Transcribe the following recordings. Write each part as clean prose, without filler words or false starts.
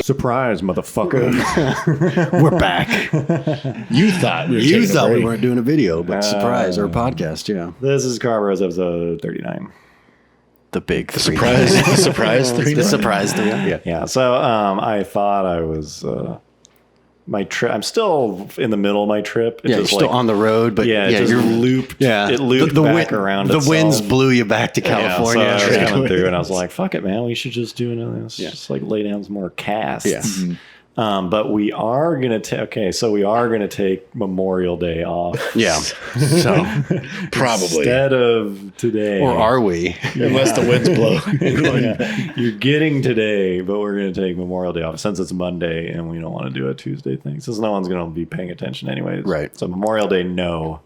Surprise, motherfucker. We're back. You thought we weren't doing a video, but surprise, or a podcast, yeah. This is Car Bros episode 39. The surprise. The surprise 3. The surprise 3. Yeah. So I thought I was my trip. I'm still in the middle of my trip. It's you're still on the road, but you're looped. Yeah, it looped back around. The winds blew you back to California. Yeah, so I was coming through, and I was like, "Fuck it, man. We should just do another. Let's just like lay down some more casts." Yeah. Mm-hmm. But we are gonna take Memorial Day off. Yeah. So probably instead of today, or are we? Unless the winds blow. You're getting today, but we're gonna take Memorial Day off since it's Monday, and we don't want to do a Tuesday thing since no one's gonna be paying attention anyways. Right. So Memorial Day, no.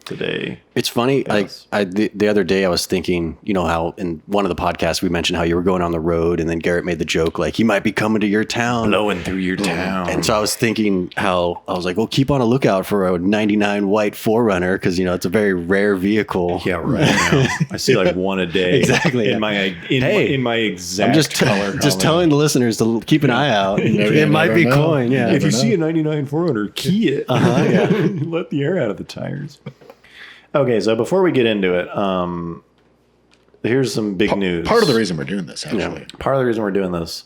Today. It's funny. Yes. The other day I was thinking, you know, how in one of the podcasts we mentioned how you were going on the road, and then Garrett made the joke like he might be coming to your town, blowing through your town. And so I was thinking how I was like, well, keep on a lookout for a '99 white 4Runner because you know it's a very rare vehicle. Yeah, right. I see like one a day. Exactly. In my exact color. Just telling the listeners to keep an eye out. It might be Coyne. Yeah. If you see a '99 4Runner, key it. Yeah. Let the air out of the tires. Okay, so before we get into it, here's some big news. Part of the reason we're doing this, actually. Yeah, part of the reason we're doing this.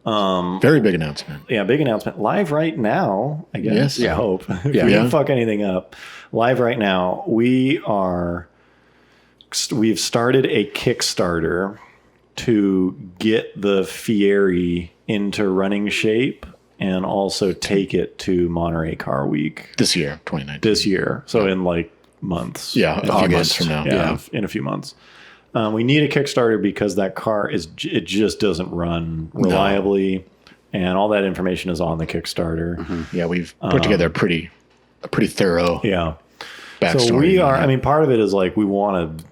Very big announcement. Yeah, big announcement. Live right now, I guess. Yes. I hope. If we Yeah. don't fuck anything up. Live right now, we've started a Kickstarter to get the Fierri into running shape and also take it to Monterey Car Week. This year, 2019. This year. So in like months. Yeah, a few months from now. Yeah, in a few months. We need a Kickstarter because that car it just doesn't run reliably, and all that information is on the Kickstarter. Mm-hmm. Yeah, we've put together a pretty thorough backstory. So we are. I mean, part of it is like we want to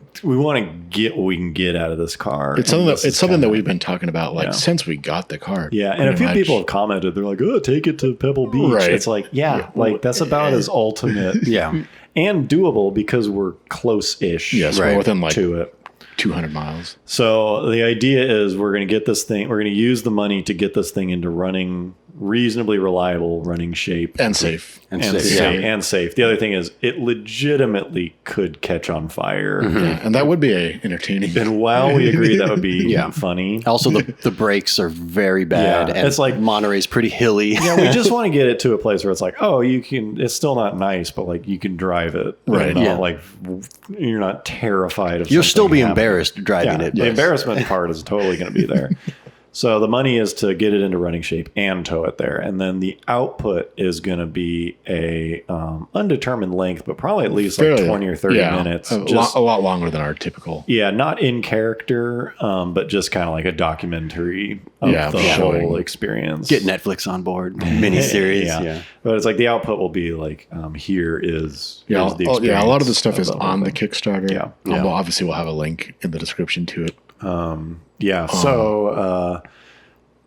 get what we can get out of this car. It's something that we've been talking about since we got the car. Yeah, and a few people have commented. They're like, "Oh, take it to Pebble Beach." Right. It's like, like that's about as ultimate. Yeah. And doable because we're close-ish. Yes, we're within like to it. 200 miles. So the idea is we're going to get this thing. We're going to use the money to get this thing into running reasonably reliable running shape and safe and safe. The other thing is it legitimately could catch on fire. Mm-hmm. Yeah, and that would be entertaining. And while we agree that would be funny. Also, the brakes are very bad. Yeah, and it's like Monterey's pretty hilly. Yeah, we just want to get it to a place where it's like, oh, you can. It's still not nice, but like you can drive it. Right. Like you're not terrified of. You'll still be happening. Embarrassed driving it. The embarrassment part is totally going to be there. So the money is to get it into running shape and tow it there. And then the output is going to be a undetermined length, but probably at least like 20 or 30 minutes. A lot longer than our typical. Yeah, not in character, but just kind of like a documentary of the whole experience. Get Netflix on board, miniseries. Yeah. But it's like the output will be like, here is the experience. A lot of the stuff is on the Kickstarter. Yeah. Well, obviously we'll have a link in the description to it. So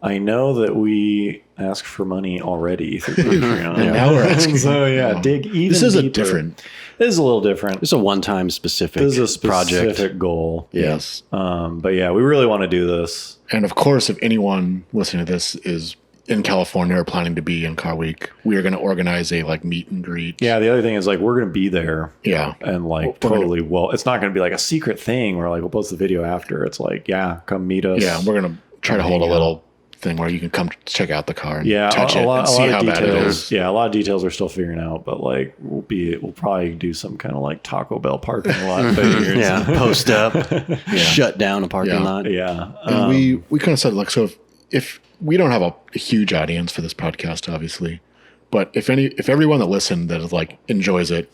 I know that we asked for money already through Patreon. And now we're asking. So dig even This is deeper. This is a little different. It's a one-time specific This is a specific project. goal. Yes. But yeah, we really want to do this. And of course, if anyone listening to this is in California or planning to be in Car Week, we are going to organize a like meet and greet. Yeah, the other thing is like we're going to be there. Yeah. And like it's not going to be like a secret thing where like we'll post the video after. It's like, come meet us. Yeah, we're going to try to hold a little thing where you can come check out the car and touch it and see how bad it is. Yeah, a lot of details we're still figuring out, but like we'll probably do some kind of like Taco Bell parking lot thing. Post up, shut down a parking lot. Yeah. And we kind of said like, so if we don't have a huge audience for this podcast, obviously, but if everyone that listened that is like enjoys it,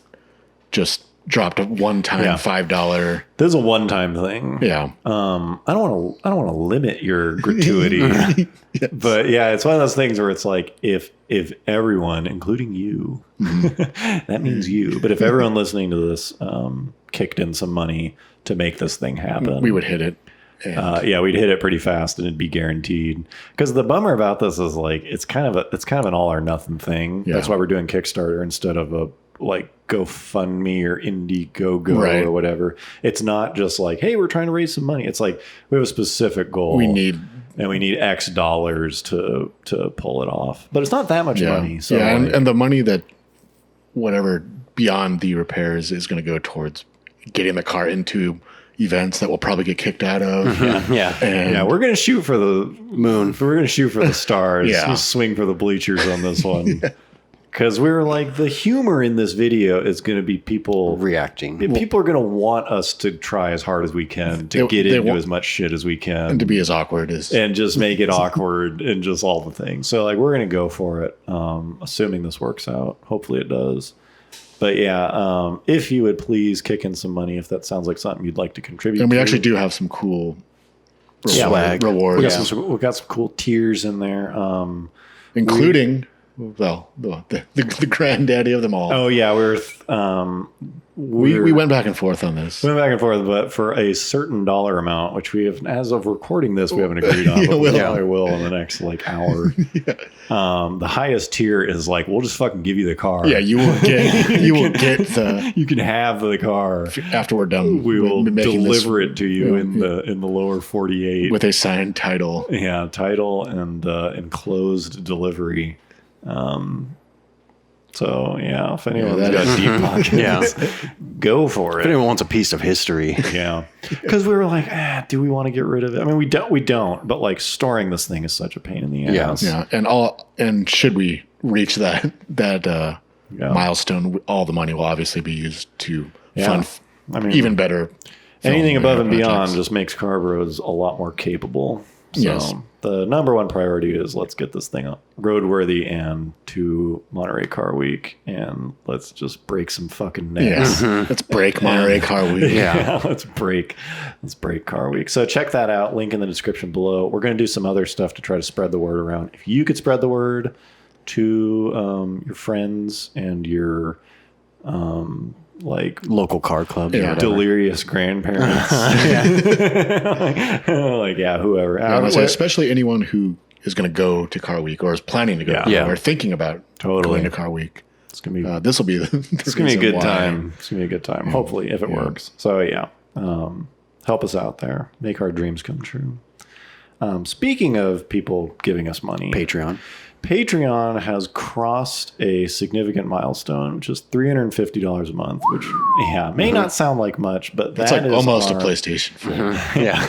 just dropped a one-time $5. This is a one-time thing. Yeah. I don't want to limit your gratuity, yes. But yeah, it's one of those things where it's like if everyone, including you, that means you, but if everyone listening to this kicked in some money to make this thing happen, we would hit it. We'd hit it pretty fast and it'd be guaranteed. Because the bummer about this is like it's kind of an all or nothing thing. Yeah. That's why we're doing Kickstarter instead of a like GoFundMe or Indiegogo or whatever. It's not just like, hey, we're trying to raise some money. It's like we have a specific goal. We need and we need X dollars to pull it off. But it's not that much money. So and the money that whatever beyond the repairs is going to go towards getting the car into events that we'll probably get kicked out of. Yeah. We're going to shoot for the moon. We're going to shoot for the stars. Yeah. Swing for the bleachers on this one. Because we were like, the humor in this video is going to be people reacting. People are going to want us to try as hard as we can to get into as much shit as we can. And to be as awkward as... And just make it awkward and just all the things. So like, we're going to go for it, assuming this works out. Hopefully it does. But yeah, if you would please kick in some money if that sounds like something you'd like to contribute. And we actually do have some cool swag rewards. We've got some cool tiers in there. Including... Well, the granddaddy of them all. Oh yeah, we went back and forth on this. We went back and forth, but for a certain dollar amount, which we have, as of recording this, we haven't agreed on, but we probably will in the next hour. The highest tier is like, we'll just fucking give you the car. Yeah, you will get the. You can have the car after we're done. We will deliver it to you in the lower 48 with a signed title. Yeah, title and enclosed delivery. So yeah, if anyone's got deep pockets, go for it. If anyone wants a piece of history, because we were like, do we want to get rid of it? I mean, we don't. But like, storing this thing is such a pain in the ass. Yeah, and should we reach that milestone, all the money will obviously be used to fund. Even better. Anything above and beyond just makes Car Bros a lot more capable. So the number one priority is let's get this thing roadworthy and to Monterey Car Week, and let's just break some fucking necks. Let's break Monterey Car Week. Let's break Car Week. So check that out. Link in the description below. We're going to do some other stuff to try to spread the word around. If you could spread the word to your friends and your local car club, delirious grandparents, whoever. Especially anyone who is going to go to Car Week or is planning to go, or thinking about going to Car Week. It's gonna be. This will be. It's gonna be a good time. It's gonna be a good time. Hopefully, if it works. So help us out there. Make our dreams come true. Speaking of people giving us money, Patreon has crossed a significant milestone, which is $350 a month, which may not sound like much, but that's like almost a PlayStation 4.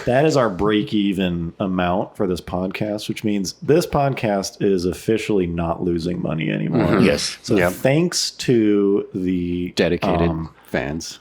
That is our break-even amount for this podcast, which means this podcast is officially not losing money anymore. Yes. So thanks to the dedicated fans.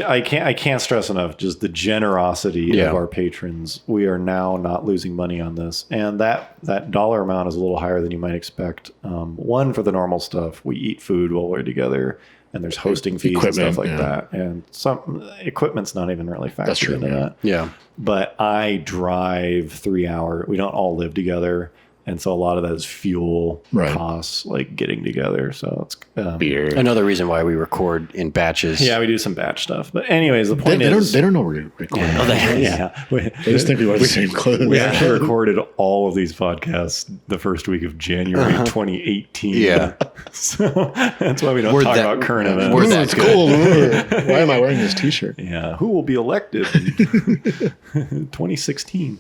I can't stress enough just the generosity of our patrons. We are now not losing money on this, and that dollar amount is a little higher than you might expect. One, for the normal stuff, we eat food while we're together, and there's hosting fees and stuff like that, and some equipment's not even really factored into that. Yeah, but I drive 3 hours. We don't all live together. And so a lot of that is fuel costs, like getting together. So it's beer. Another reason why we record in batches. Yeah, we do some batch stuff. But anyways, the point is... They don't know we're recording. They just think we wear the same clothes. We actually recorded all of these podcasts the first week of January 2018. Yeah. So that's why we don't talk about current events. That's cool. Why am I wearing this t-shirt? Yeah. Who will be elected in 2016?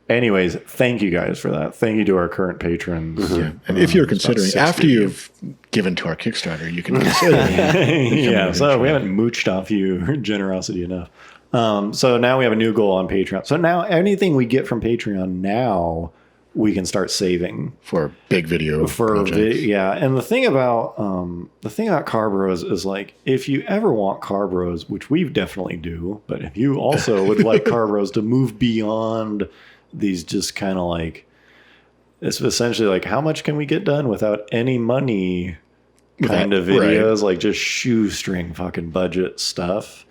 Anyways, thank you guys for that. Thank you to our current patrons. And if you're considering, after you've given to our Kickstarter, you can consider. So we haven't mooched off you generosity enough. So now we have a new goal on Patreon. So now anything we get from Patreon now, we can start saving for big video projects. And the thing about Car Bros is like, if you ever want Car Bros, which we definitely do, but if you also would like Car Bros to move beyond these just kind of like, it's essentially like, how much can we get done without any money kind of videos, like just shoestring fucking budget stuff.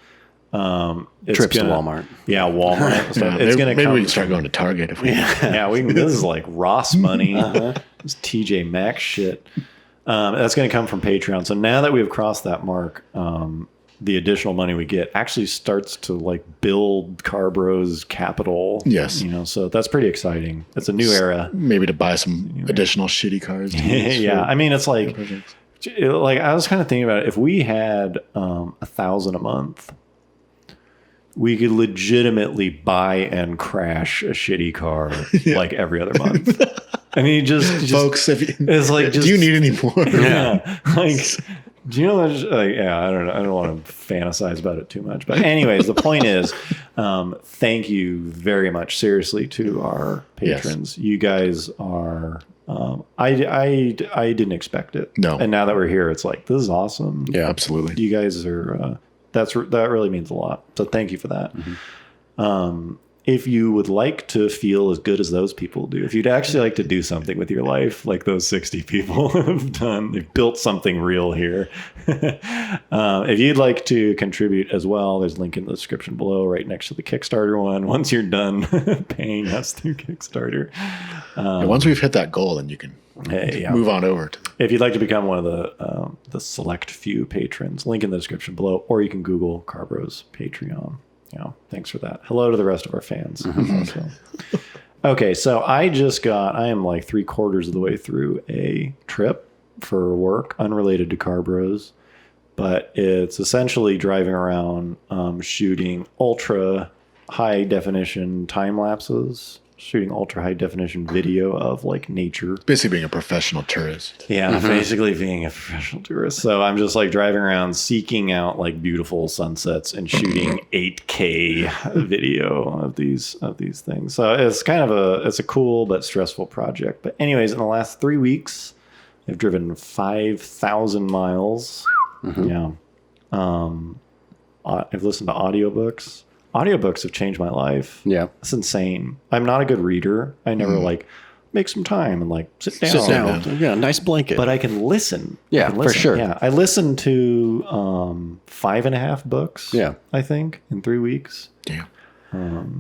Trips to Walmart. Yeah, Walmart stuff. It's gonna maybe we can start going to Target if we we can, this is like Ross money. This TJ Maxx shit. That's gonna come from Patreon. So now that we've crossed that mark, the additional money we get actually starts to like build Car Bros capital. Yes. So that's pretty exciting. It's a new era. Maybe to buy some additional shitty cars. I mean, it's like I was kind of thinking about it. If we had $1,000 a month, we could legitimately buy and crash a shitty car like every other month. I mean, just folks, it's like, just, do you need any more? Yeah. Like, do you know, yeah, I don't know. I don't want to fantasize about it too much. But anyways, the point is, thank you very much, seriously, to our patrons. Yes. You guys are, I didn't expect it. No. And now that we're here, it's like, this is awesome. Yeah, absolutely. You guys are, that really means a lot. So thank you for that. Mm-hmm. If you would like to feel as good as those people do, if you'd actually like to do something with your life, like those 60 people have done, they've built something real here. If you'd like to contribute as well, there's a link in the description below, right next to the Kickstarter one. Once you're done paying us through Kickstarter. Once we've hit that goal, then you can move on over to. If you'd like to become one of the select few patrons, link in the description below, or you can Google Carbros Patreon. Yeah, thanks for that. Hello to the rest of our fans. Also. Okay, so I am like 3/4 of the way through a trip for work, unrelated to Car Bros, but it's essentially driving around shooting ultra high definition time lapses, shooting ultra high definition video of like nature. Basically being a professional tourist. Yeah, basically being a professional tourist. So I'm just like driving around seeking out like beautiful sunsets and shooting 8K video of these things. So it's kind of a cool but stressful project. But anyways, in the last 3 weeks, I've driven 5,000 miles. Mm-hmm. Yeah. I've listened to audiobooks. Audiobooks have changed my life. Yeah. It's insane. I'm not a good reader. I never like make some time and like sit down. Yeah, nice blanket. But I can listen. Yeah, for sure. Yeah. I listened to 5.5 books, I think, in 3 weeks. Damn.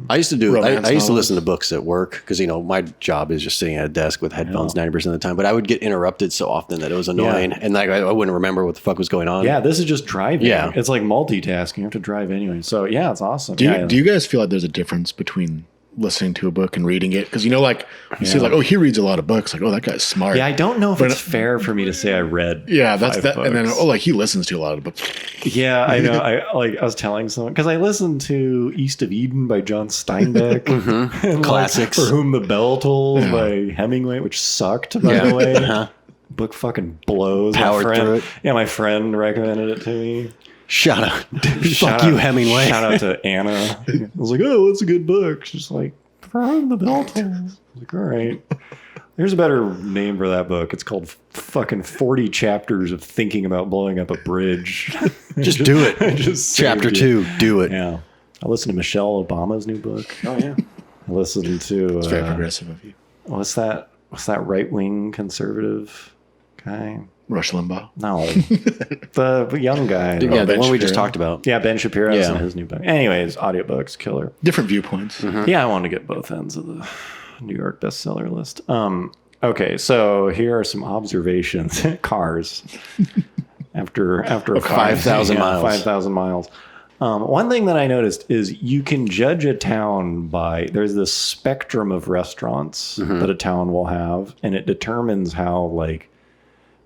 I used to do. I used to listen to books at work because my job is just sitting at a desk with headphones 90% of the time. But I would get interrupted so often that it was annoying, and like I wouldn't remember what the fuck was going on. Yeah, this is just driving. Yeah, it's like multitasking. You have to drive anyway. So yeah, it's awesome. Do you guys feel like there's a difference between listening to a book and reading it? Because like you see like, oh, he reads a lot of books. Like, oh, that guy's smart. Yeah, I don't know if it's fair for me to say I read. Yeah, that's that. Books. And then like he listens to a lot of books. Yeah, I know. I was telling someone because I listened to East of Eden by John Steinbeck, and classics. Like, For Whom the Bell Tolls by Hemingway, which sucked by the way. Book fucking blows. Powered through it. Yeah, my friend recommended it to me. Shout out. Fuck you, Hemingway. Shout out to Anna. I was like, oh, it's a good book. She's like, For Whom the Bell Tolls. I was like, all right. There's a better name for that book. It's called fucking 40 Chapters of Thinking About Blowing Up a Bridge. just do it. Chapter 2, do it. Yeah. I listened to Michelle Obama's new book. Oh, yeah. I listened to... It's very progressive of you. What's that right-wing conservative guy? Rush Limbaugh? No. the young guy. Yeah, the one we just talked about. Yeah, Ben Shapiro's in his new book. Anyways, audiobooks, killer. Different viewpoints. Mm-hmm. Yeah, I wanted to get both ends of the New York bestseller list. Okay, so here are some observations. Cars. After 5,000 miles. 5,000 miles. One thing that I noticed is you can judge a town by, there's this spectrum of restaurants that a town will have, and it determines how like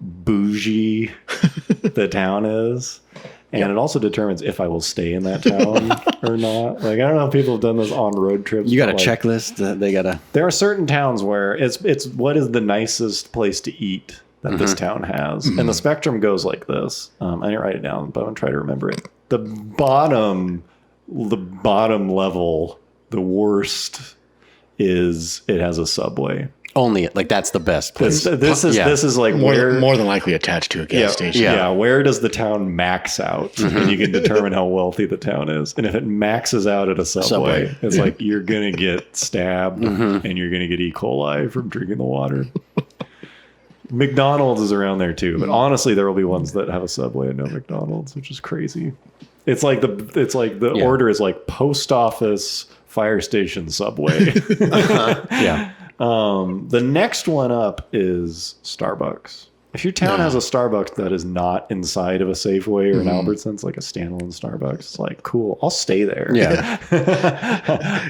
bougie the town is. And it also determines if I will stay in that town or not. Like, I don't know if people have done this on road trips. You got a checklist that they got to... There are certain towns where it's what is the nicest place to eat that this town has. And the spectrum goes like this. I didn't write it down, but I'm going to try to remember it. The bottom level, the worst is it has a Subway. Only like that's the best place. This is like more than likely attached to a gas station. Yeah, where does the town max out? And you can determine how wealthy the town is. And if it maxes out at a Subway. It's like you're gonna get stabbed and you're gonna get E. coli from drinking the water. McDonald's is around there too, but honestly, there will be ones that have a Subway and no McDonald's, which is crazy. It's like the order is like post office, fire station, Subway. Yeah. The next one up is Starbucks. If your town has a Starbucks that is not inside of a Safeway or an Albertsons, like a standalone Starbucks, it's like, cool, I'll stay there. Yeah.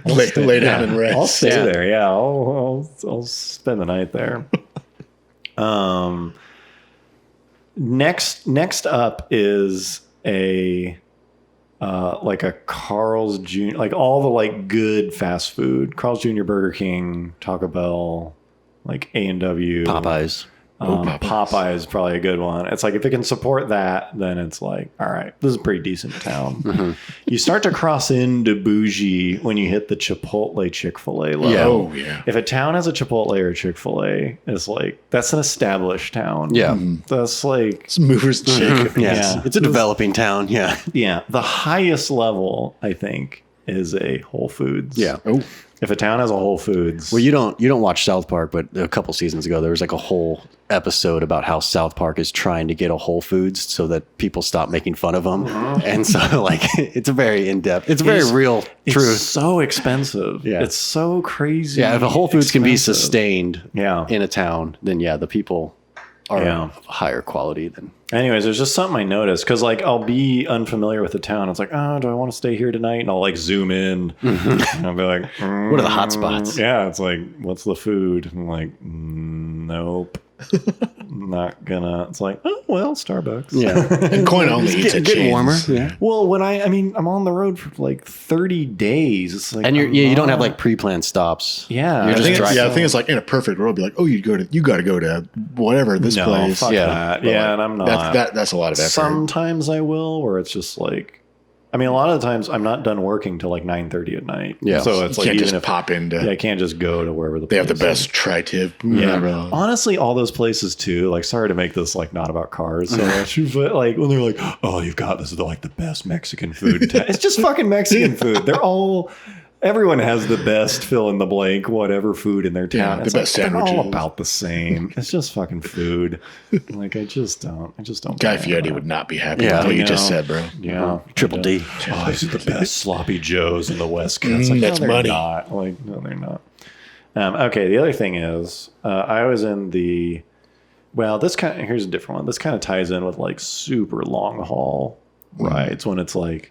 lay down and rest. I'll stay there. Yeah. I'll spend the night there. Next up is a like a Carl's Jr., like all the like good fast food, Carl's Jr., Burger King, Taco Bell, like A&W, Popeyes. Popeye is probably a good one. It's like if it can support that, then it's like, all right, this is a pretty decent town. You start to cross into bougie when you hit the Chipotle Chick-fil-A level. Yeah. Oh, yeah. If a town has a Chipotle or a Chick-fil-A, it's like that's an established town. Yeah. That's like It's movers and shakers. Yes. Yeah. It's a developing town. Yeah. yeah. The highest level, I think, is a Whole Foods. Yeah. Oh, If a town has a Whole Foods, Well, you don't watch South Park, but a couple seasons ago there was like a whole episode about how South Park is trying to get a Whole Foods so that people stop making fun of them. And so like it's a very in-depth, it's a very real it's truth. so expensive. Yeah. It's so crazy. Yeah, if a Whole Foods can be expensive. sustained Yeah. in a town, then yeah, the people are Yeah. of higher quality than Anyways, there's just something I noticed because like I'll be unfamiliar with the town. It's like, oh, do I want to stay here tonight? And I'll like zoom in. And I'll be like, what are the hot spots? Yeah, it's like, what's the food? I'm like, nope, not gonna. It's like, oh well, Starbucks. Yeah. and Coyne only eats at Getting chains. warmer. Yeah. Well, when I mean, I'm on the road for like 30 days. It's like, And I'm you don't not- have like pre-planned stops. Yeah. You're I just think driving. I think it's like in a perfect world, be like, oh, you got to go to whatever this No, place. fuck Yeah. that. But, Yeah, like, and I'm not. That's a lot of effort. Sometimes I will, where it's just like, I mean, a lot of the times I'm not done working till like 9:30 at night. Yeah. So it's you like can't even just if pop into. I can't just go to wherever the They have the place is. best tri-tip. Yeah. Honestly, all those places too. Like, sorry to make this like not about cars so much, but like when they're like, "Oh, you've got this is like the best Mexican food," in town." It's just fucking Mexican food. They're all. Everyone has the best fill in the blank, whatever food in their town. the It's best like, they're all sandwiches. about the same. It's just fucking food. Like I just don't. Guy buy Fieri that. would not be happy Yeah, with what I you just know. said, bro. Yeah, Triple D. Oh, these are the best sloppy joes in the West Coast. Like, that's no, they're money. Not. Like, no, they're not. Okay, the other thing is, I was in the. Well, here's a different one. This kind of ties in with like super long haul rides when it's like.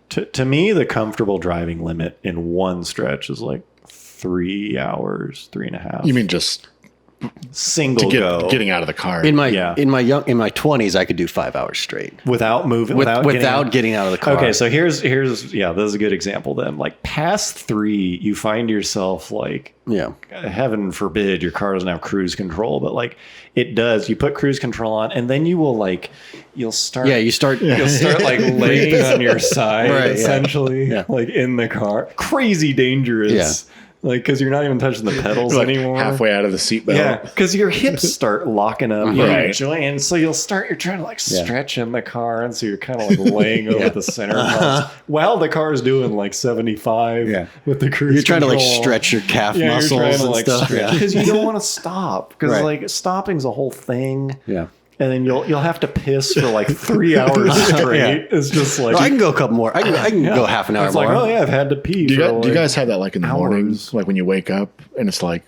To me, the comfortable driving limit in one stretch is like 3 hours, 3.5. You mean just single go getting out of the car? In my Yeah. in my 20s, I could do 5 hours straight without moving, without getting getting out of the car. Okay, so here's yeah, this is a good example then. Like past 3, you find yourself like, yeah, heaven forbid your car doesn't have cruise control, but like it does. You put cruise control on and then you will like you'll start yeah, you start. like laying on your side Right, yeah. essentially Yeah. like in the car. Crazy dangerous. Yeah. Like because you're not even touching the pedals Like anymore. halfway out of the seatbelt. Yeah, because your hips start locking up. You're Right. enjoying, so you're trying to like Yeah. stretch in the car, and so you're kind of like laying over the center parts while the car is doing like 75 Yeah. with the cruise. You're trying to like control. stretch your calf Yeah, muscles you're trying to and like stuff. stretch Yeah. because you don't want to stop because Right. like stopping's a whole thing. Yeah. And then you'll have to piss for like 3 hours straight. Yeah. It's just like No, I can go a couple more. I can yeah. go half an hour It's more. like, oh yeah, I've had to pee. Do you, for guys, do you like- guys have that like in the morning, hours. like when you wake up and it's like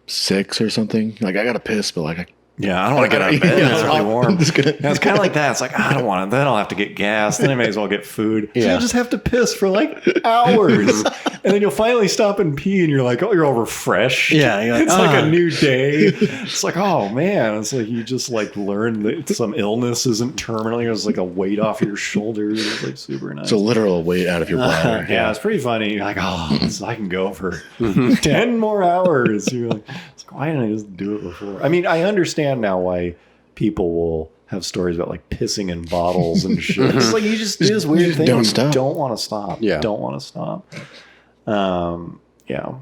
6 or something? Like I gotta piss, but like Yeah, I don't want to get out of bed. Yeah, It's really warm. I'm just gonna- Yeah, it's kind of like that. It's like, I don't want to. Then I'll have to get gas. Then I may as well get food. So Yeah. you just have to piss for like hours. And then you'll finally stop and pee and you're like, oh, you're all refreshed. Yeah, you're like, it's like "Ah." a new day. It's like, oh man. It's like you just like learn that some illness isn't terminal. It's like a weight off your shoulders. It's like super nice. it's a literal weight out of your bladder. Yeah, it's pretty funny. You're like, oh, I can go for 10 more hours. You're like, why didn't I just do it before? I mean, I understand now why people will have stories about like pissing in bottles and shit. It's like you just do this weird thing. don't and stop. You don't want to stop. Yeah. Don't want to stop. Yeah.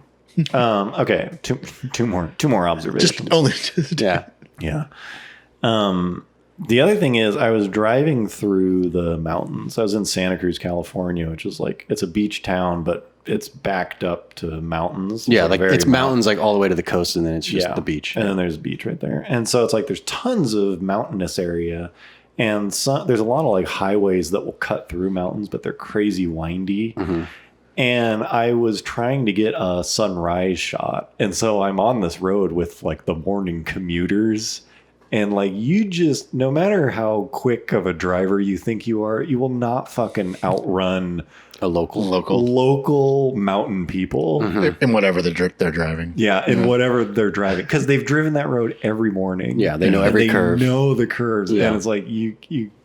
Okay. Two more observations. Just only Yeah. Yeah. The other thing is I was driving through the mountains. I was in Santa Cruz, California, which is like, it's a beach town, but it's backed up to mountains. Yeah, like very it's mountains like all the way to the coast, and then it's just yeah. the beach. And then there's a beach right there. And so it's like there's tons of mountainous area. And there's a lot of like highways that will cut through mountains, but they're crazy windy. Mm-hmm. And I was trying to get a sunrise shot. And so I'm on this road with like the morning commuters. And like you just, no matter how quick of a driver you think you are, you will not fucking outrun A local. local mountain people. in whatever they're driving. Yeah, in whatever they're driving, because they've driven that road every morning. Yeah, they know And every curve. Know the curves, Yeah. and it's like you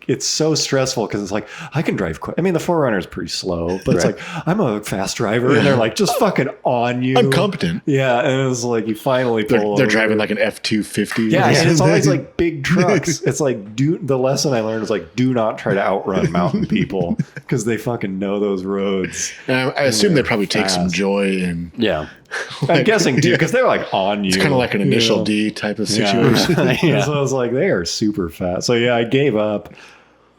it's so stressful because it's like, I can drive quick. I mean, the 4Runner is pretty slow, but it's like, I'm a fast driver and they're like just fucking on you. I'm competent. Yeah. And it was like, you finally pull They're driving like an F-250. Yeah. And it's always like big trucks. It's like, the lesson I learned is like, do not try to outrun mountain people because they fucking know those roads. And I assume they probably take some joy in. Yeah. I'm guessing too, because they're like on you. It's kind of like an initial D type of situation. Yeah. So I was like, they are super fast. So yeah, I gave up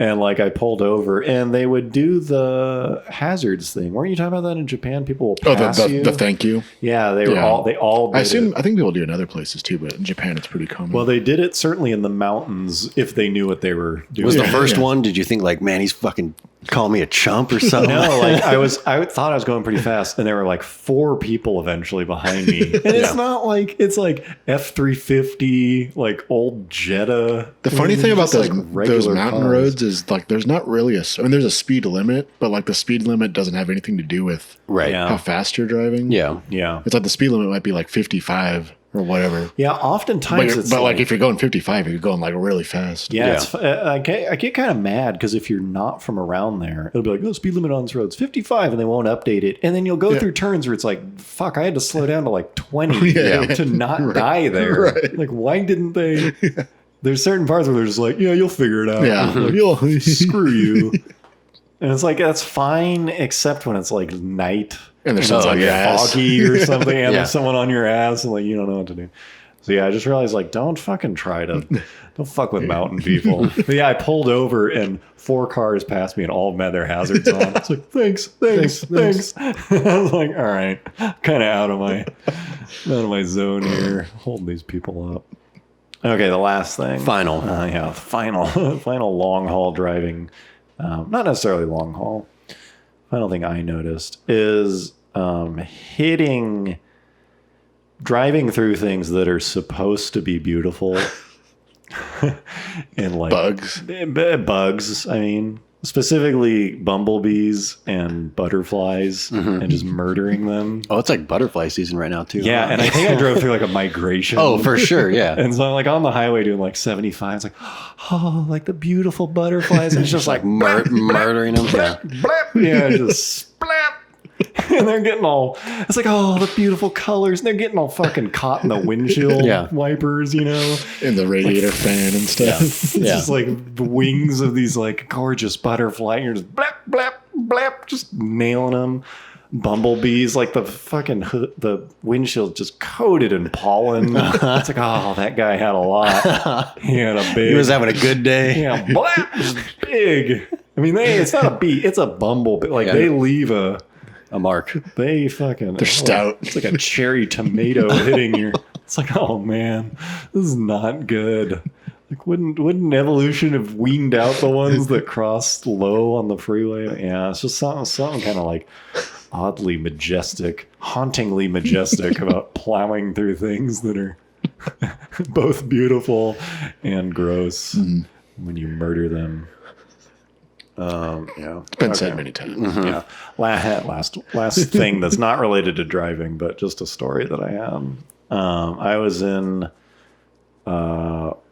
and like I pulled over and they would do the hazards thing. Weren't you talking about that in Japan? People will pass you. The thank you. Yeah, they all did I assume it. I think people do it in other places too, but in Japan it's pretty common. Well, they did it certainly in the mountains if they knew what they were doing. Was the first one, did you think like, man, he's fucking calling me a chump or something? No, like I thought I was going pretty fast, and there were like 4 people eventually behind me. And it's not like it's like F-350, like old Jetta. The funny thing about those regular mountain cars. roads is like there's not really there's a speed limit, but like the speed limit doesn't have anything to do with Right. Yeah. how fast you're driving. Yeah. Yeah, It's like the speed limit might be like 55 or whatever. yeah. Oftentimes, But like if you're going 55, you're going like really fast. yeah, Yeah. It's, I get kind of mad because if you're not from around there, it'll be like, oh, speed limit on this road's 55, and they won't update it. And then you'll go through turns where it's like, fuck, I had to slow down to like 20 to not die there. Right. Like, why didn't they? There's certain parts where they're just like, yeah, you'll figure it out. Yeah. Like, you'll screw you. And it's like, that's fine, except when it's like night. And there's it's someone on your ass. foggy or something, and Yeah. there's someone on your ass, and like you don't know what to do. So yeah, I just realized like don't fucking try to don't fuck with mountain people. But yeah, I pulled over and 4 cars passed me and all of them had their hazards on. It's like thanks. I was like, all right, kind of out of my zone here, holding these people up. Okay, the last thing, Final. final long haul driving, not necessarily long haul. Final thing I noticed is driving through things that are supposed to be beautiful and like bugs. I mean, specifically bumblebees and butterflies and just murdering them. Oh, it's like butterfly season right now too. Yeah, and I think I drove through like a migration. Oh, for sure. Yeah. And so I'm like on the highway doing like 75. It's like, oh, like the beautiful butterflies. And it's just like murdering them. Yeah. blap. Yeah, just splap. And they're getting all, it's like, oh, the beautiful colors. And they're getting all fucking caught in the windshield wipers, you know? In the radiator fan and stuff. It's just like the wings of these like gorgeous butterfly. You're just blap, blap, blap, just nailing them. Bumblebees, like the fucking the windshield just coated in pollen. It's like, oh, that guy had a lot. He had a big. He was having a good day. Yeah, blap, just big. I mean, it's not a bee, it's a bumblebee. Like they leave a mark. They fucking. They're stout. It's like a cherry tomato hitting your. It's like, oh man, this is not good. Like, wouldn't evolution have weaned out the ones that crossed low on the freeway? Yeah, it's just something kind of like oddly majestic, hauntingly majestic about plowing through things that are both beautiful and gross when you murder them. Yeah, It's been said many times. Yeah. Last thing that's not related to driving, but just a story that I had. I was in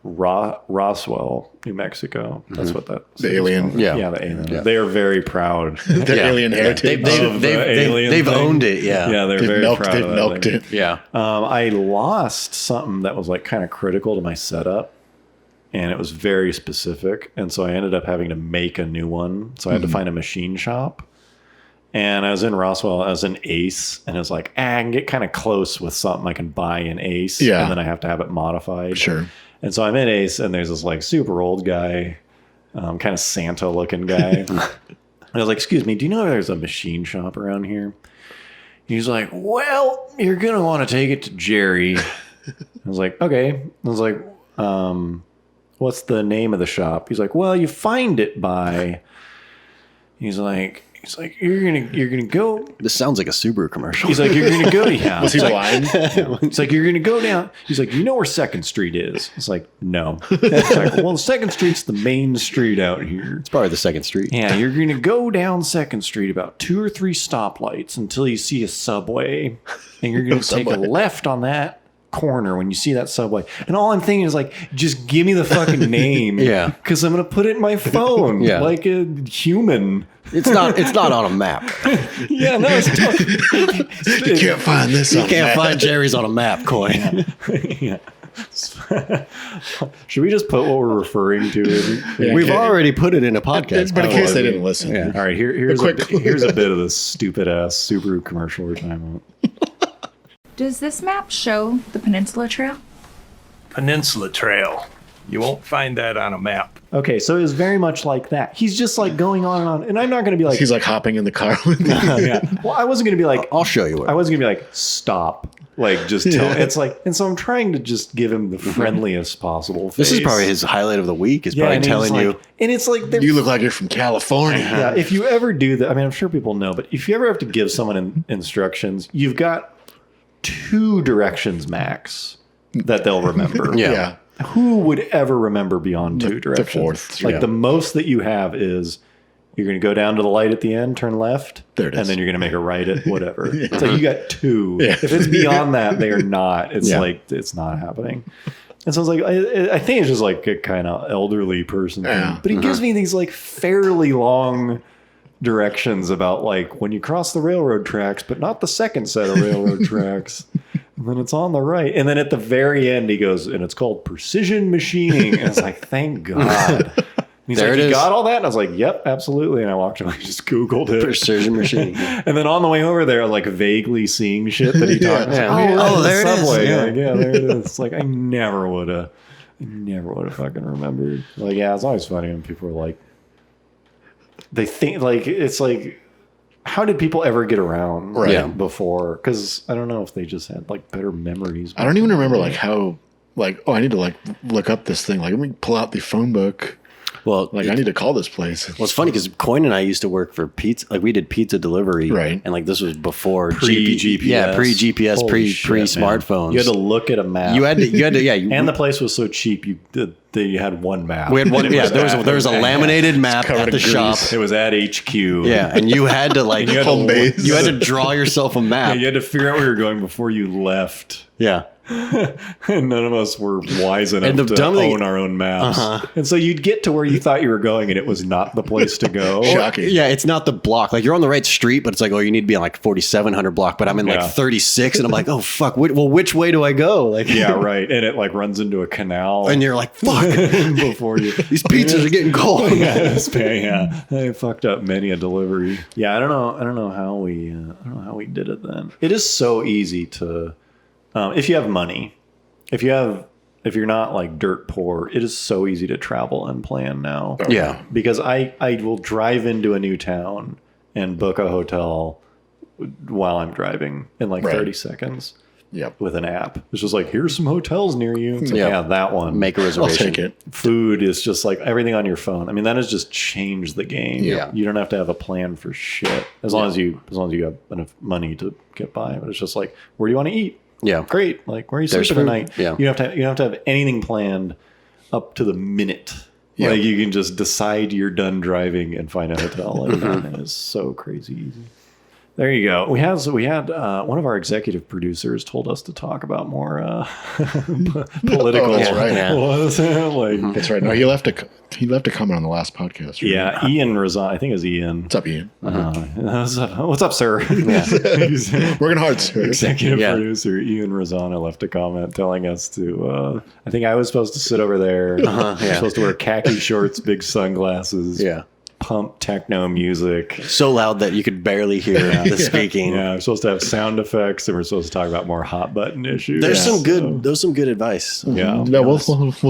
Roswell, New Mexico. That's what that The alien. Yeah, the alien. Yeah. They are very proud. Their alien heritage. They've owned it. Yeah. Yeah, they're very proud They've of that milked thing. it. Yeah. I lost something that was like kind of critical to my setup, and it was very specific. And so I ended up having to make a new one. So I had to find a machine shop. And I was in Roswell. I was in Ace, and it was like, I can get kind of close with something I can buy in Ace, and then I have to have it modified. Sure. And so I'm in Ace, and there's this like super old guy, kind of Santa looking guy. And I was like, excuse me, do you know there's a machine shop around here? He's like, well, you're going to want to take it to Jerry. I was like, okay. I was like, what's the name of the shop? He's like, well, you find it by, he's like, you're gonna go. This sounds like a Subaru commercial. He's like, you're gonna go. Yeah. Was he blind? It's like, you're gonna go down. He's like, you know where 2nd Street is? It's like, no. It's like, well, 2nd Street's the main street out here. It's probably the 2nd Street. Yeah, you're gonna go down 2nd Street about 2 or 3 stoplights until you see a Subway, and you're gonna take a left on that, corner when you see that subway. And all I'm thinking is like, just give me the fucking name. Yeah. Because I'm going to put it in my phone like a human. It's not on a map. Yeah, no, it's tough. You can't find this. You can't find Jerry's on a map, Coyne. Yeah. Should we just put what we're referring to? We've already put it in a podcast. But in case they didn't listen. Yeah. All right, here's a bit of the stupid ass Subaru commercial we're talking about. Does this map show the Peninsula Trail? Peninsula Trail. You won't find that on a map. Okay, so it was very much like that. He's just like going on and on, and I'm not going to be like. He's like hopping in the car with me. Yeah. Well, I wasn't going to be like. I'll show you what. I wasn't going to be like, stop. Like, just tell. It's like, and so I'm trying to just give him the friendliest possible face. This is probably his highlight of the week. Is probably and telling he's you. like, and it's like You look like you're from California. Yeah, if you ever do that, I mean, I'm sure people know, but if you ever have to give someone instructions, you've got 2 directions max that they'll remember. Yeah. Who would ever rember beyond 2 directions? The fourth. Like the most that you have is you're going to go down to the light at the end, turn left, There it is. and then you're going to make a right at whatever. It's like you got 2. Yeah. If it's beyond that, they are not. It's like it's not happening. And so it's like I think it's just like a kind of elderly person thing. Yeah. But he gives me these like fairly long directions about like when you cross the railroad tracks, but not the second set of railroad tracks. And then it's on the right. And then at the very end, he goes, and it's called precision machining. And it's like, thank God. And he's There like, it you is. got all that? And I was like, yep, absolutely. And I walked away, just Googled it. Precision machine. And then on the way over there, like vaguely seeing shit that he talked about. Yeah. Oh, there it is. Subway. Yeah. Like, yeah, there it is. It's like, I never would have fucking remembered. Like, yeah, it's always funny when people are like, they think, like, it's like, how did people ever get around before? Because I don't know if they just had like better memories. I don't even remember like how, like, oh, I need to like look up this thing. Like, let me pull out the phone book. Well, Like, I need to call this place. well, it's funny because Coyne and I used to work for pizza. Like, we did pizza delivery, Right. And like this was before Pre-GPS. Yeah, pre-GPS, Holy shit, man. pre-smartphones. You had to look at a map. You had to, yeah. and the place was so cheap, you had one map. we had one. And it Yeah, was there was a laminated map covered at in the shop. grease. It was at HQ. Yeah, and you had to like You had to Home base. you had to draw yourself a Yeah, map. you had to figure out where you were going before you left. Yeah. And none of us were wise enough And the to dumb thing- own our own maps. And so you'd get to where you thought you were going, and it was not the place to go. Shocking. Yeah, it's not the block. Like, you're on the right street, but it's like, oh, you need to be on like 4700 block, but I'm in Yeah. like 36, and I'm like, oh fuck, which way do I go? Like, Yeah, right. And it like runs into a canal. and you're like, fuck, before you. these pizzas are getting cold. Yeah, I fucked up many a delivery. Yeah, I don't know how we did it then. It is so easy to, if you have money, if you're not like dirt poor, it is so easy to travel and plan now. Yeah. Because I will drive into a new town and book a hotel while I'm driving in like Right. 30 seconds. Yep. With an app. It's just like, here's some hotels near you. It's like, Yeah. yeah, that one. Make a I'll reservation. take it. Food is just like everything on your phone. I mean, that has just changed the game. Yeah. You don't have to have a plan for shit as long as you have enough money to get by. But it's just like, where do you want to eat? Yeah. Great. Like, where are you There's sleeping food. tonight? Yeah. You don't have to have anything planned up to the minute. Yeah. Like, you can just decide you're done driving and find a hotel. Like, that is so crazy easy. There you go. We had one of our executive producers told us to talk about more political. Oh, that's right. Yeah. Like, That's right. No, he left a comment on the last podcast. Right? yeah, Ian Razan. I think it was Ian. What's up, Ian? What's up, sir? He's Working hard, sir. executive Yeah. producer Ian Razana left a comment telling us to. I think I was supposed to sit over there. yeah. Supposed to wear khaki shorts, big sunglasses. Yeah. Pump techno music. So loud that you could barely hear the speaking. Yeah, we're supposed to have sound effects, and we're supposed to talk about more hot button issues. There's Yeah. some good advice. Yeah, No, we'll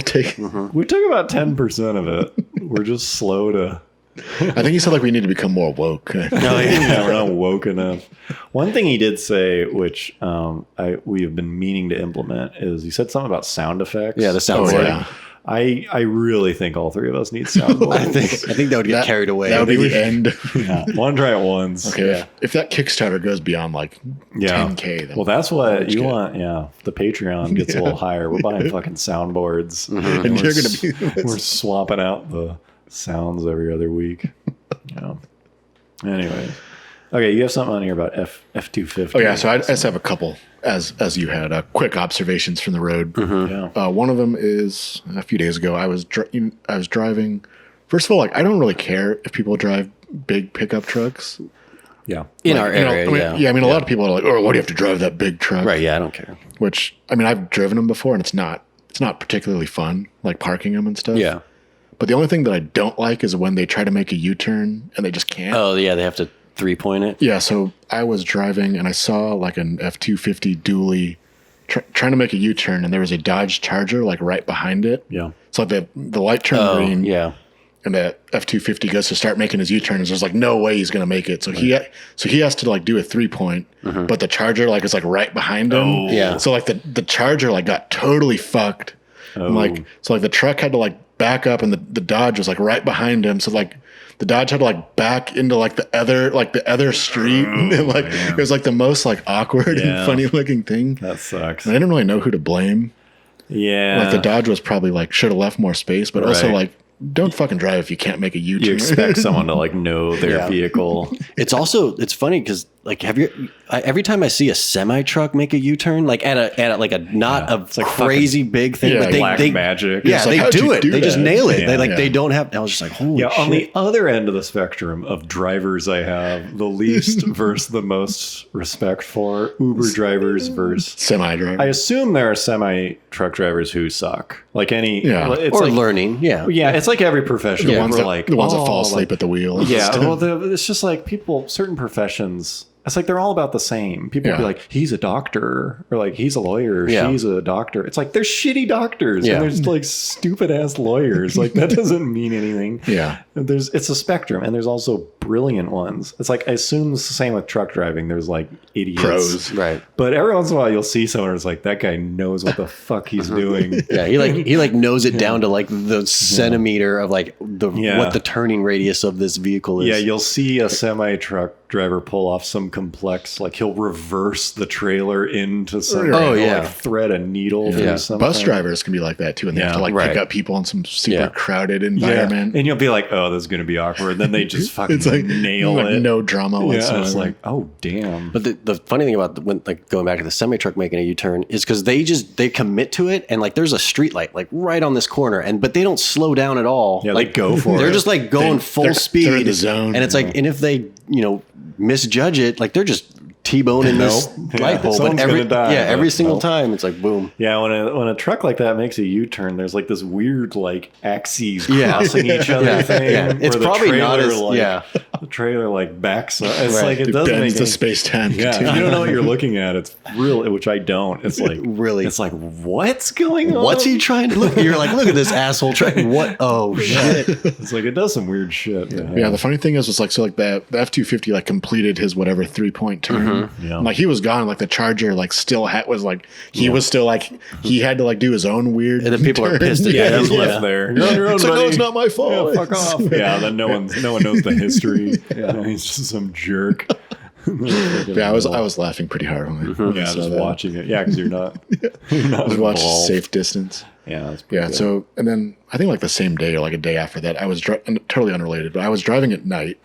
take. we took about 10% of it. We're just slow to. I think he said like we need to become more woke. Yeah, we're not woke enough. One thing he did say, which we have been meaning to implement, is he said something about sound effects. Yeah, the soundboard. Oh, yeah. I really think all three of us need soundboards. I think that would get carried away. That would be the end. Yeah, want to try it once. Okay. If that Kickstarter goes beyond like Yeah. 10K, then Well, that's what you good. want. Yeah, the Patreon gets a little higher. We're buying fucking soundboards, and we're, you're gonna be. we're swapping out the sounds every other week. Yeah. Anyway, Okay, you have something on here about F-250. Oh yeah, so I just have a couple, as you had, quick observations from the road. Yeah. One of them is a few days ago. I was driving. First of all, like I don't really care if people drive big pickup trucks. Yeah. In our area, I mean, a lot of people are like, "Oh, why do you have to drive that big truck?" Right, yeah, I don't care. Which, I mean, I've driven them before, and it's not particularly fun, like parking them and stuff. Yeah. But the only thing that I don't like is when they try to make a U-turn and they just can't. Oh, yeah, they have to 3-point it. Yeah, so I was driving and I saw like an F-250 dually trying to make a U-turn, and there was a Dodge Charger like right behind it. Yeah. So like the light turned green. Yeah. And the F-250 goes to start making his U-turns. There's like no way he's going to make it. So he has to like do a 3-point, but the Charger like is like right behind him. Oh. Yeah. So like the Charger like got totally fucked. And like so like the truck had to like back up, and the Dodge was like right behind him. So like the Dodge had to like back into like the other street, and like it was like the most like awkward and funny looking thing. That sucks. And I didn't really know who to blame. Yeah. Like the Dodge was probably like should have left more space, but also like don't fucking drive if you can't make a U-turn. You expect someone to like know their vehicle. It's funny because like every time I see a semi truck make a U-turn, like at a like a not a It's like crazy big thing, but black they magic. Yeah, It's they like, how'd do you it. do They just that? nail it. Yeah, They don't have. I was just like, holy Yeah, shit. on the other end of the spectrum of drivers, I have the least versus the most respect for Uber drivers versus Semi-driver. I assume there are semi truck drivers who suck. Like any, it's or like, learning. Yeah. Yeah, it's like every profession. the ones We're that fall asleep at the wheel. Yeah, well, it's just like certain professions. It's like they're all about the same. People be like, he's a doctor, or like he's a lawyer, she's a doctor. It's like they're shitty doctors, and there's like stupid ass lawyers. Like that doesn't mean anything. Yeah. It's a spectrum, and there's also brilliant ones. It's like I assume it's the same with truck driving. There's like idiots, Pros. Right. but every once in a while you'll see someone who's like, that guy knows what the fuck he's doing. Yeah, he knows it down to like the centimeter of like what the turning radius of this vehicle is. Yeah, you'll see a semi truck driver pull off some complex, like he'll reverse the trailer into something. Like thread a needle through something. Bus drivers can be like that too, and they have to like pick up people in some super crowded environment. And you'll be like, oh, this is going to be awkward. Then they just fucking It's like nail like it. no drama whatsoever. It's like, oh damn. But the funny thing about when like going back to the semi truck making a U-turn is because they commit to it, and like there's a street light like right on this corner, but they don't slow down at all. Yeah, like they go for they're it. just like going full speed. They're in the zone. And it's like, and if they misjudge it, like they're just T-boning this light bulb. Someone's every gonna die, every but single time it's like boom. Yeah, when a truck like that makes a U-turn, there's like this weird like axes crossing each other thing. Yeah. It's where the probably not trailer, as the trailer like backs up. It's like it doesn't bends make the any, space-time yeah, if continuum. you don't know what you're looking at, it's real, which I don't. It's like Really? It's like, what's going on? What's he trying to look? You're like, look at this asshole trying. What? Oh shit! It's like it does some weird shit. Yeah, the funny thing is, was like, so like the F-250 like completed his whatever 3-point turn. Yeah. Like he was gone. Like the Charger like still was like he was still like he had to like do his own weird. And then people are turn. pissed at Yeah, him. he's left there. You're on your own, It's like, no, buddy. it's not my fault. Yeah, fuck off. Yeah, then no one knows the history. Yeah, he's just some jerk. Yeah, I was laughing pretty hard when I Yeah, saw just that. watching it. Yeah, because you're not I was watching involved. Safe Distance. Yeah, that's pretty Yeah, good. so and then I think like the same day or like a day after that, I was totally unrelated, but I was driving at night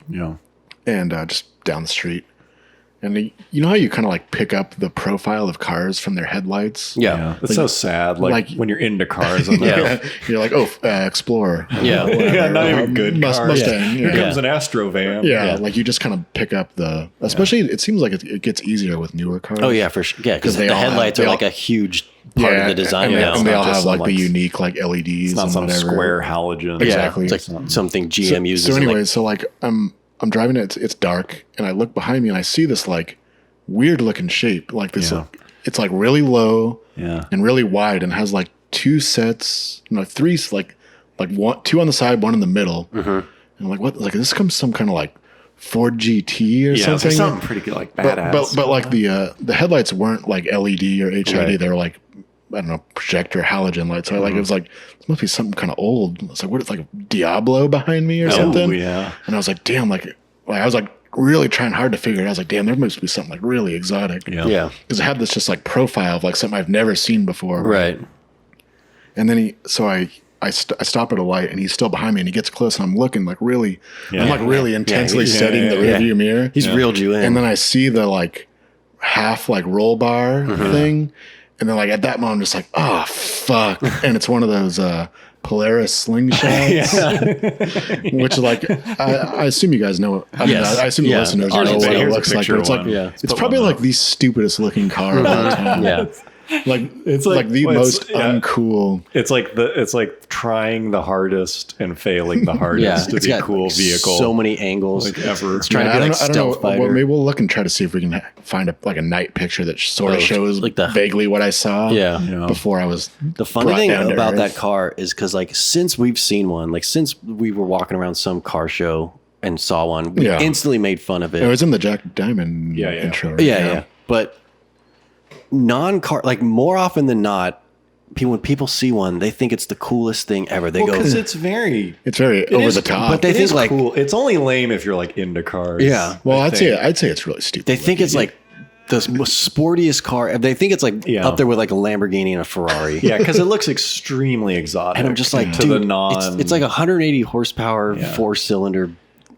yeah. and just down the street. And you know how you kind of like pick up the profile of cars from their headlights? Yeah, it's so sad. Like when you're into cars, and You're like, oh, Explorer. Yeah. yeah, not even good cars. Mustang. Here Yeah. comes an Astro van. Yeah, like you just kind of pick up especially it seems like it gets easier with newer cars. Oh yeah, for sure. Yeah, because they the all have- headlights they are all- like a huge part of the design and now. they all not just have like some, the like, unique like LEDs. It's not and some whatever. square halogen. Exactly. It's like something GM uses. So in, anyway, like, so like I'm driving it. It's dark, and I look behind me and I see this like weird looking shape. Like this, it's like really low, and really wide, and has like three, like one, two on the side, one in the middle. And I'm like, what? Like this comes some kind of like Ford GT or something. Something pretty good, like badass. But like the headlights weren't like LED or HID. Right. They were like, I don't know, projector halogen lights. So I like it was like this must be something kind of old. It's like, what is like Diablo behind me or something? Yeah. And I was like, damn, like I was like really trying hard to figure it out. I was like, damn, there must be something like really exotic. yeah, Because it had this just like profile of like something I've never seen before. right. And then I stop at a light and he's still behind me and he gets close and I'm looking like really, Yeah. I'm like really intensely studying the yeah. rearview mirror. He's reeled you in. And then I see the like half like roll bar thing. And then like at that moment, I'm just like, oh, fuck. And it's one of those Polaris slingshots, which like, I assume you guys know. I mean, Yes. I assume the Yeah. listeners Here's know what a it looks like. picture But it's like, one. Yeah. it's probably like the stupidest looking car of all time. yeah. Like It's like the well, most yeah. uncool. It's like trying the hardest and failing the hardest to It's be a got cool vehicle. So many angles. Like ever. It's trying Yeah, to be like I don't stealth know. fighter. Well, maybe we'll look and try to see if we can find a night picture that sort of shows like the- vaguely what I saw. Yeah. Before I was. The funny brought thing down to about earth. that car is because, like, since we've seen one, like, since we were walking around some car show and saw one, we Yeah. instantly made fun of it. It was in the Jack Diamond Yeah, yeah. intro. Right? yeah. But non-car, like, more often than not, when people see one, they think it's the coolest thing ever. They go, because it's very It's very over is the cool, top. but they it think is like, cool. It's only lame if you're like into cars. Yeah. well, I I'd say it's really stupid. they think it's like the most sportiest car. They think it's like Yeah. up there with like a Lamborghini and a Ferrari. Yeah, because it looks extremely exotic. And I'm just like, to dude, the non. it's like 180 horsepower, Yeah. 4-cylinder.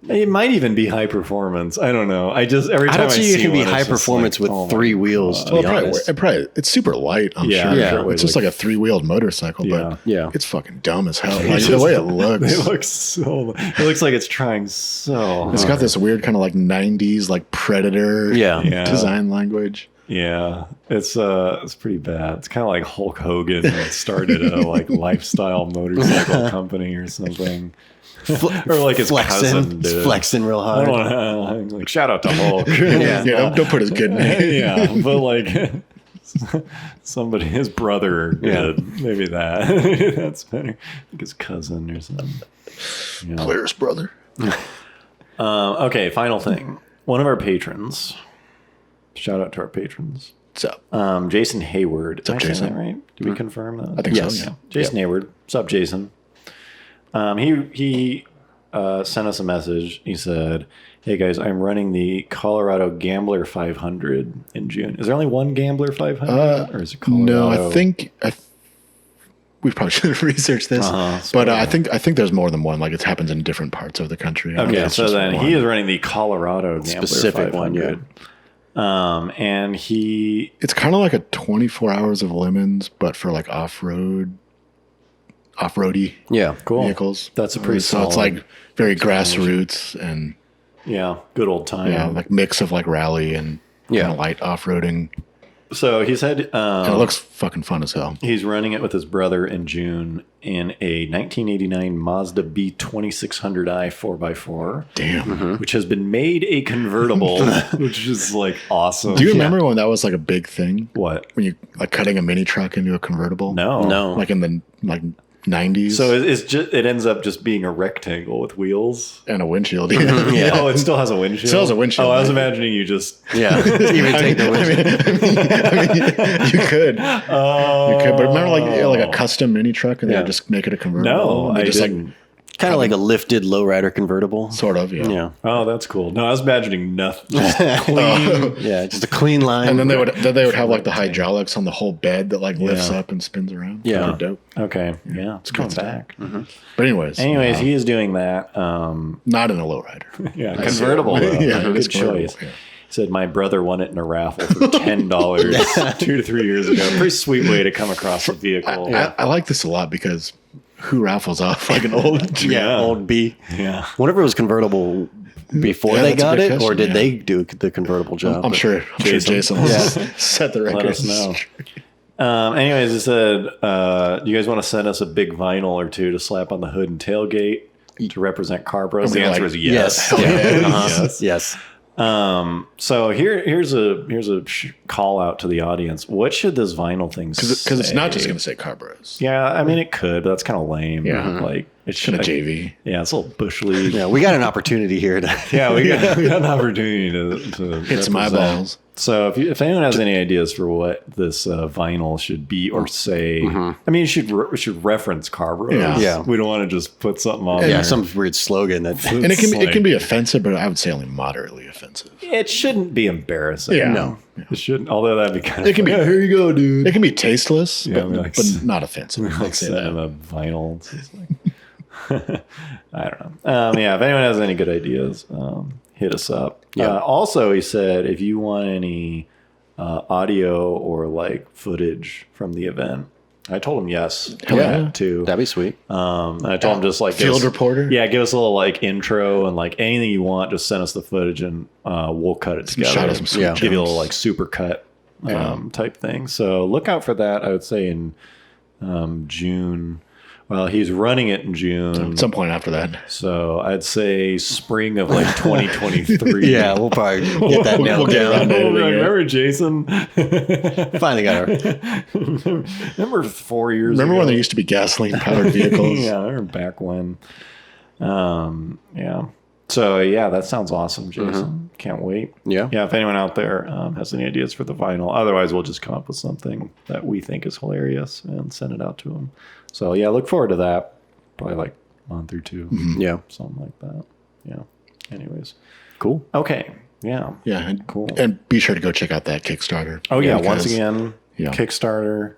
It might even be high performance. I don't know. I just every I time don't see it can be one, it's high just performance like, with oh my 3 wheels. To Well, be honest, it's super light. I'm Yeah, sure. I'm sure it It's weighs just like a 3-wheeled motorcycle, Yeah. but Yeah. it's fucking dumb as hell. Like the way it looks. It looks so. It looks like it's trying so. It's got this weird kind of like 90s like Predator Yeah. Yeah. design language. Yeah, it's pretty bad. It's kind of like Hulk Hogan started a like lifestyle motorcycle company or something, or like his cousin did. flexing real I hard. don't know. Like shout out to Hulk. Yeah. Yeah, don't put his good name. Yeah, but like somebody, his brother did. Maybe that. That's better. Like his cousin or something. Yeah. Blair's brother. Okay, final thing. One of our patrons. Shout out to our patrons. What's up? Jason Hayward. What's up, Am I saying Jason? that right? Did we confirm that? I think Yes. so. Yeah. Jason Hayward. What's up, Jason? He sent us a message. He said, "Hey guys, I'm running the Colorado Gambler 500 in June. Is there only one Gambler 500, or is it Colorado?" No, I think we probably should have researched this, but I think there's more than one. Like it happens in different parts of the country. I don't Okay, think it's so just then one. he is running the Colorado Gambler Specific 500. one, And he It's kind of like a 24 hours of lemons, but for like off-roady Yeah. cool. vehicles. That's a pretty So it's solid- like very grassroots and Yeah, good old time. yeah, like mix of like rally and Yeah. kind of light off-roading. So he said And it looks fucking fun as hell. he's running it with his brother in June in a 1989 Mazda B2600i 4x4, Damn. which has been made a convertible, which is like awesome. Do you remember when that was like a big thing? What? When you like cutting a mini truck into a convertible? No. No. Like in the like 90s. So it's just it ends up just being a rectangle with wheels. and a windshield. Yeah. Oh, it still has a windshield. Still has a windshield, Oh, I was right? imagining you just. Yeah. Even take the windshield. You could. Oh, You could, but remember like a custom mini truck and they Yeah. would just make it a convertible? No, And they I just didn't. Kind of like a lifted lowrider convertible. sort of, yeah. Yeah. Oh, that's cool. No, I was imagining nothing. Just clean. Yeah. Just a clean line. And then they would have like the hydraulics on the whole bed that like lifts Yeah. up and spins around. Yeah. Pretty dope. Okay. Yeah, it's coming back. But anyways, Anyways, he is doing that. not in a lowrider. Yeah, convertible. Though. Yeah, it is Good convertible, choice. yeah. He said my brother won it in a raffle for $10 2 to 3 years ago. Pretty sweet way to come across a vehicle. I like this a lot because who raffles off like an old Yeah. Old B. Yeah. Wonder if it was convertible before Yeah, they that's a got good it, or question, did yeah. they do the convertible job? I'm sure Jason will set the record. Let us know. Anyways, it said, you guys want to send us a big vinyl or two to slap on the hood and tailgate to represent Car Bros? The We're answer like, is yes. Yes. Yeah. Uh-huh. Yes. So here's a call out to the audience. What should this vinyl thing say? Because it's not just going to say Car Bros. Yeah, I mean it could, but that's kind of lame. Yeah. Like it Should should have JV. Yeah, it's a little bush league. Yeah, we got an opportunity here to Yeah, we got an opportunity to Hit some represent. eyeballs. So if anyone has any ideas for what this vinyl should be or say, I mean, we should reference Carbros. Yeah. We don't want to just put something on there. Yeah, some weird slogan that. And it can be offensive, but I would say only moderately offensive. It shouldn't be embarrassing. Yeah. No, it shouldn't. Although that'd be kind of. It can be. Yeah, here you go, dude. It can be tasteless, Yeah, but not offensive. Like Let's say sending that. them a vinyl. It's just like, I don't know. Yeah, if anyone has any good ideas, hit us up. Yeah. Also, he said if you want any audio or like footage from the event, I told him yes. Yeah. too. That'd be sweet. And I told him just like Field reporter? Yeah, give us a little like intro and like anything you want. Just send us the footage and we'll cut it together. Shot of some sweet Give you a little jumps. like super cut type thing. So look out for that. I would say in June. Well, he's running it in June. At some point after that. So I'd say spring of like 2023. Yeah, we'll probably get that nailed We'll get down. around to it. Remember Jason? Finally got our. Remember 4 years ago? Remember when there used to be gasoline powered vehicles? Yeah, I remember back when. Yeah. So yeah, that sounds awesome, Jason. Can't wait. Yeah. Yeah. If anyone out there has any ideas for the vinyl, otherwise we'll just come up with something that we think is hilarious and send it out to them. So yeah, look forward to that. Probably like a month or two. Yeah. Something like that. Yeah. Anyways. Cool. Okay. Yeah. Yeah. And, Cool. And be sure to go check out that Kickstarter. Oh yeah. Once because- again, Yeah. Kickstarter.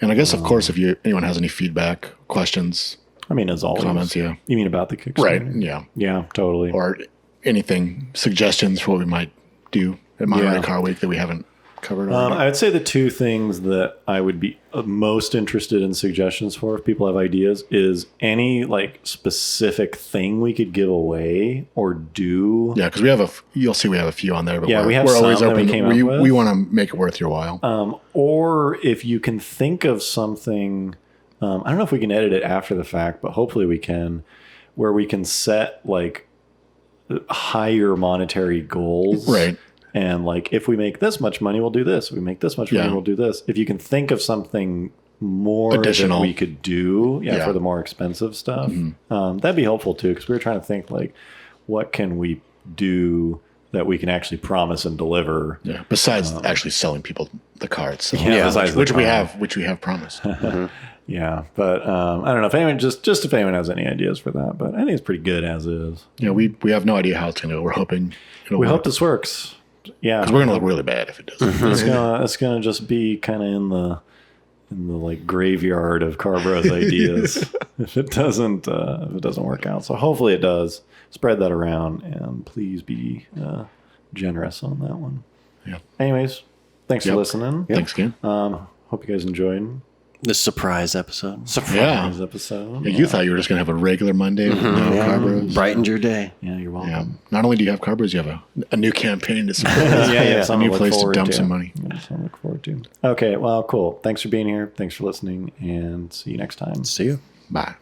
And I guess, of course, if anyone has any feedback, questions, I mean, as always. comments, yeah. You mean about the Kickstarter? Right. Yeah. Yeah, totally. Or anything, suggestions for what we might do at Monterey Yeah. Car Week that we haven't covered on. I would say the two things that I would be most interested in suggestions for if people have ideas is any like specific thing we could give away or do. Yeah, because we have you'll see we have a few on there, but Yeah, we have we're always some that we open. came up with. We want to make it worth your while. Or if you can think of something, I don't know if we can edit it after the fact, but hopefully we can, where we can set like higher monetary goals. Right. And like, if we make this much money, we'll do this. If we make this much money, Yeah. we'll do this. If you can think of something more Additional. that we could do Yeah. for the more expensive stuff, that'd be helpful too. Because we were trying to think like, what can we do that we can actually promise and deliver? Yeah. Besides actually selling people the car itself. Yeah, besides the which we car. have promised. Yeah, but I don't know if anyone just if anyone has any ideas for that, but I think it's pretty good as is. Yeah, we have no idea how it's going to go. We're hoping it'll We work. hope this works. Yeah, Because we're going to look really bad if it doesn't. it's gonna just be kind of in the like graveyard of Carbros ideas if it doesn't work out. So hopefully it does. Spread that around and please be generous on that one. Yeah. Anyways, thanks for Yep. listening. Thanks again. Hope you guys enjoyed This surprise episode. surprise episode. Yeah, you thought you were just going to have a regular Monday with no Carbros. Brightened your day. Yeah, you're welcome. Yeah. Not only do you have Carbros, you have a new campaign to support. Yeah, a something new to look place to forward dump some money. Yeah, something to look forward to. Okay, well, cool. Thanks for being here. Thanks for listening, and see you next time. See you. Bye.